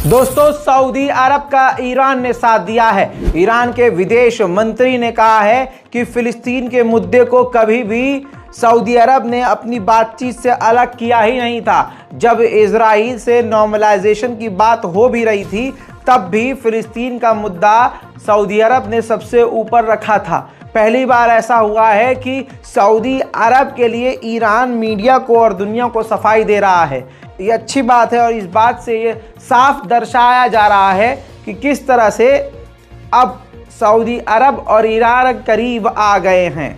दोस्तों, सऊदी अरब का ईरान ने साथ दिया है। ईरान के विदेश मंत्री ने कहा है कि फिलिस्तीन के मुद्दे को कभी भी सऊदी अरब ने अपनी बातचीत से अलग किया ही नहीं था। जब इजराइल से नॉर्मलाइजेशन की बात हो भी रही थी, तब भी फिलिस्तीन का मुद्दा सऊदी अरब ने सबसे ऊपर रखा था। पहली बार ऐसा हुआ है कि सऊदी अरब के लिए ईरान मीडिया को और दुनिया को सफाई दे रहा है। ये अच्छी बात है और इस बात से ये साफ दर्शाया जा रहा है कि किस तरह से अब सऊदी अरब और ईरान करीब आ गए हैं।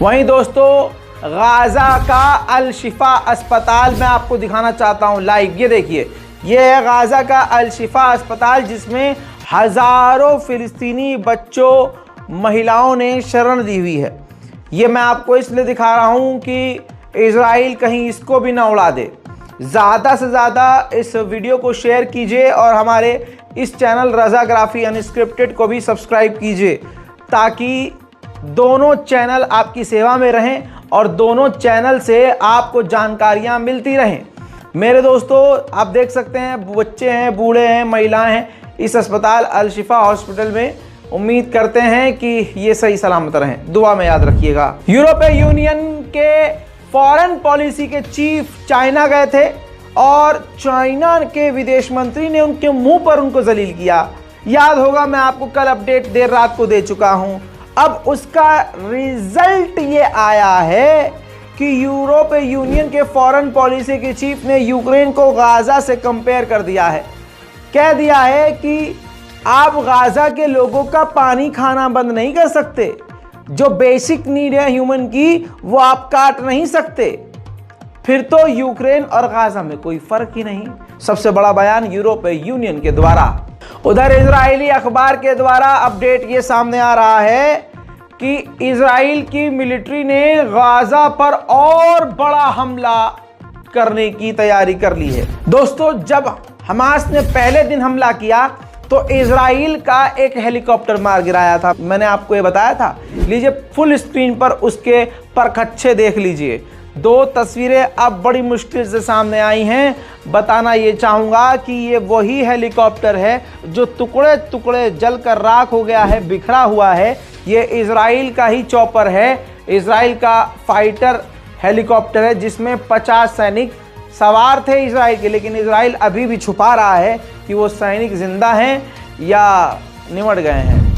वहीं दोस्तों, गाजा का अल शिफा अस्पताल मैं आपको दिखाना चाहता हूं लाइव। ये देखिए, ये है गाजा का अल शिफा अस्पताल, जिसमें हजारों फिलिस्तीनी बच्चों महिलाओं ने शरण दी हुई है। ये मैं आपको इसलिए दिखा रहा हूं कि इजराइल कहीं इसको भी ना उड़ा दे। ज़्यादा से ज़्यादा इस वीडियो को शेयर कीजिए और हमारे इस चैनल रज़ाग्राफी अनस्क्रिप्टेड को भी सब्सक्राइब कीजिए, ताकि दोनों चैनल आपकी सेवा में रहें और दोनों चैनल से आपको जानकारियां मिलती रहें। मेरे दोस्तों, आप देख सकते हैं, बच्चे हैं, बूढ़े हैं, महिलाएं हैं इस अस्पताल अल शिफा हॉस्पिटल में। उम्मीद करते हैं कि ये सही सलामत रहें। दुआ में याद रखिएगा। यूरोपीय यूनियन के फॉरेन पॉलिसी के चीफ चाइना गए थे और चाइना के विदेश मंत्री ने उनके मुंह पर उनको जलील किया। याद होगा, मैं आपको कल अपडेट देर रात को दे चुका हूं। अब उसका रिजल्ट ये आया है कि यूरोपीय यूनियन के फॉरेन पॉलिसी के चीफ ने यूक्रेन को गाजा से कंपेयर कर दिया है। कह दिया है कि आप गाजा के लोगों का पानी खाना बंद नहीं कर सकते, जो बेसिक नीड है ह्यूमन की, वो आप काट नहीं सकते। फिर तो यूक्रेन और गाजा में कोई फर्क ही नहीं। सबसे बड़ा बयान यूरोपीय यूनियन के द्वारा। उधर इजरायली अखबार के द्वारा अपडेट ये सामने आ रहा है कि इजराइल की मिलिट्री ने गाजा पर और बड़ा हमला करने की तैयारी कर ली है। दोस्तों, जब हमास ने पहले दिन हमला किया तो इजराइल का एक हेलीकॉप्टर मार गिराया था। मैंने आपको ये बताया था। लीजिए, फुल स्क्रीन पर उसके परखच्चे देख लीजिए। दो तस्वीरें अब बड़ी मुश्किल से सामने आई हैं। बताना ये चाहूँगा कि ये वही हेलीकॉप्टर है जो टुकड़े टुकड़े जलकर राख हो गया है, बिखरा हुआ है। ये इजराइल का ही चॉपर है, इजराइल का फाइटर हेलीकॉप्टर है, जिसमें 50 सैनिक सवार थे इजराइल के। लेकिन इजराइल अभी भी छुपा रहा है कि वो सैनिक जिंदा हैं या निमट गए हैं।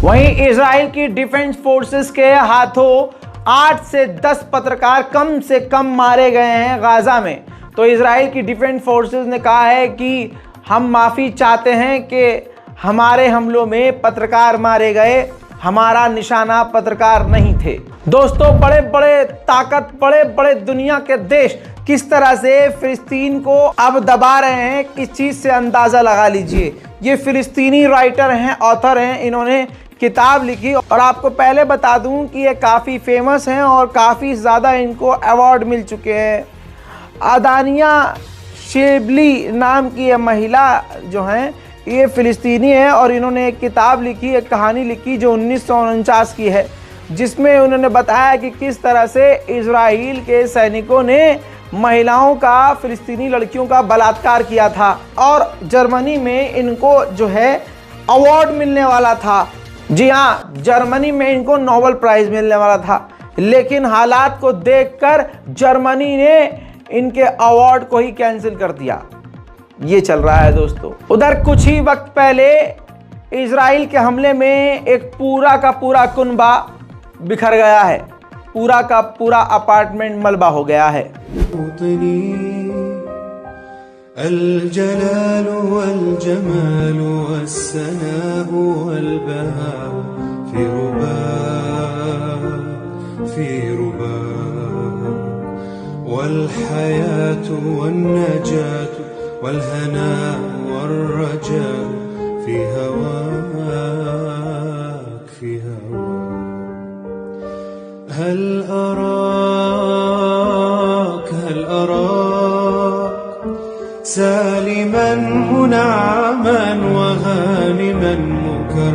वहीं इजराइल की डिफेंस फोर्सेस के हाथों 8 से 10 पत्रकार कम से कम मारे गए हैं गाजा में। तो इजराइल की डिफेंस फोर्सेस ने कहा है कि हम माफ़ी चाहते हैं कि हमारे हमलों में पत्रकार मारे गए, हमारा निशाना पत्रकार नहीं थे। दोस्तों, बड़े बड़े ताकत, बड़े बड़े दुनिया के देश किस तरह से फिलिस्तीन को अब दबा रहे हैं, किस चीज़ से अंदाज़ा लगा लीजिए। ये फिलिस्तीनी राइटर हैं, ऑथर हैं, इन्होंने किताब लिखी और आपको पहले बता दूं कि ये काफ़ी फेमस हैं और काफ़ी ज़्यादा इनको अवार्ड मिल चुके हैं। अदानिया शेबली नाम की ये महिला जो हैं, ये फ़िलिस्तीनी है और इन्होंने एक किताब लिखी, एक कहानी लिखी जो 1949 की है, जिसमें उन्होंने बताया कि किस तरह से इजराइल के सैनिकों ने महिलाओं का, फ़िलिस्तीनी लड़कियों का बलात्कार किया था और जर्मनी में इनको जो है अवार्ड मिलने वाला था। जी हाँ, जर्मनी में इनको नोबेल प्राइज़ मिलने वाला था, लेकिन हालात को देखकर जर्मनी ने इनके अवार्ड को ही कैंसिल कर दिया। ये चल रहा है दोस्तों। उधर कुछ ही वक्त पहले इजराइल के हमले में एक पूरा का पूरा कुनबा बिखर गया है, पूरा का पूरा अपार्टमेंट मलबा हो गया है। अल जलाल वल जमाल वस्सनाह वल बहा फी रुबा वल हयात वन नजात वल हना वल रजा फी हवाक हल अराक सालिमन मुनअमन व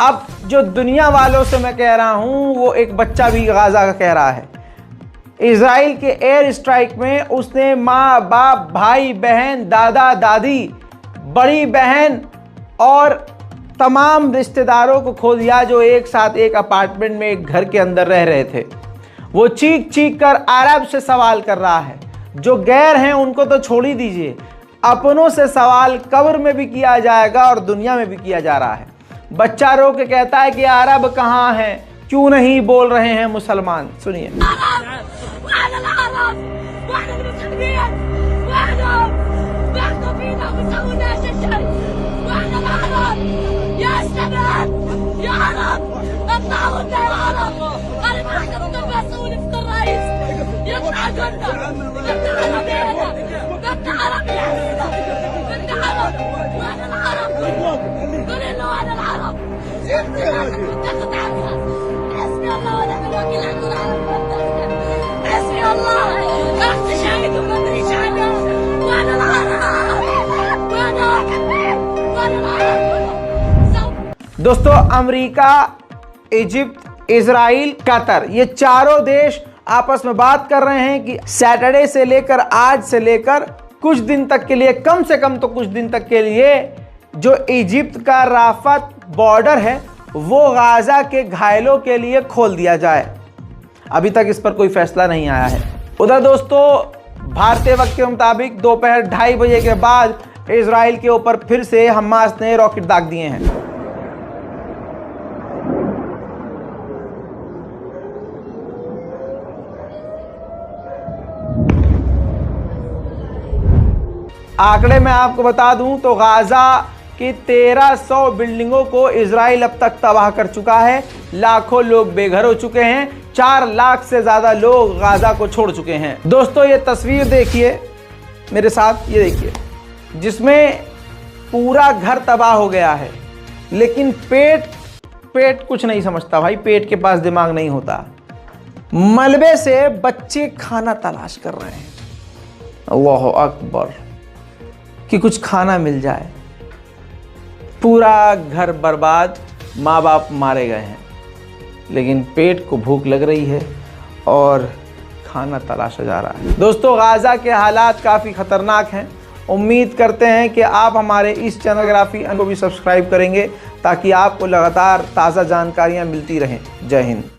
अब जो दुनिया वालों से मैं कह रहा हूं वो एक बच्चा भी गाजा का कह रहा है। इजराइल के एयर स्ट्राइक में उसने माँ बाप भाई बहन दादा दादी बड़ी बहन और तमाम रिश्तेदारों को खो दिया जो एक साथ एक अपार्टमेंट में एक घर के अंदर रह रहे थे। वो चीख चीख कर अरब से सवाल कर रहा है। जो गैर हैं उनको तो छोड़ ही दीजिए, अपनों से सवाल कब्र में भी किया जाएगा और दुनिया में भी किया जा रहा है। बच्चा रो के कहता है कि अरब कहाँ हैं, क्यों नहीं बोल रहे हैं मुसलमान। सुनिए। दोस्तों, अमेरिका, इजिप्ट, इजराइल, कतर, ये चारों देश आपस में बात कर रहे हैं कि सैटरडे से लेकर आज से लेकर कुछ दिन तक के लिए, कम से कम तो कुछ दिन तक के लिए, जो इजिप्ट का राफत बॉर्डर है वो गाजा के घायलों के लिए खोल दिया जाए। अभी तक इस पर कोई फैसला नहीं आया है। उधर दोस्तों, भारतीय वक्त के मुताबिक दोपहर 2:30 बजे के बाद इजराइल के ऊपर फिर से हमास ने रॉकेट दाग दिए हैं। आंकड़े में आपको बता दूं तो गाजा की 1300 बिल्डिंगों को इजराइल अब तक तबाह कर चुका है। लाखों लोग बेघर हो चुके हैं। 4 लाख से ज्यादा लोग गाजा को छोड़ चुके हैं। दोस्तों, ये तस्वीर देखिए मेरे साथ, ये देखिए, जिसमें पूरा घर तबाह हो गया है। लेकिन पेट कुछ नहीं समझता भाई, पेट के पास दिमाग नहीं होता। मलबे से बच्चे खाना तलाश कर रहे हैं। अल्लाह अकबर, कि कुछ खाना मिल जाए। पूरा घर बर्बाद, माँ बाप मारे गए हैं, लेकिन पेट को भूख लग रही है और खाना तलाशा जा रहा है। दोस्तों, गाजा के हालात काफ़ी ख़तरनाक हैं। उम्मीद करते हैं कि आप हमारे इस चैनल ग्राफी को भी सब्सक्राइब करेंगे ताकि आपको लगातार ताज़ा जानकारियाँ मिलती रहें। जय हिंद।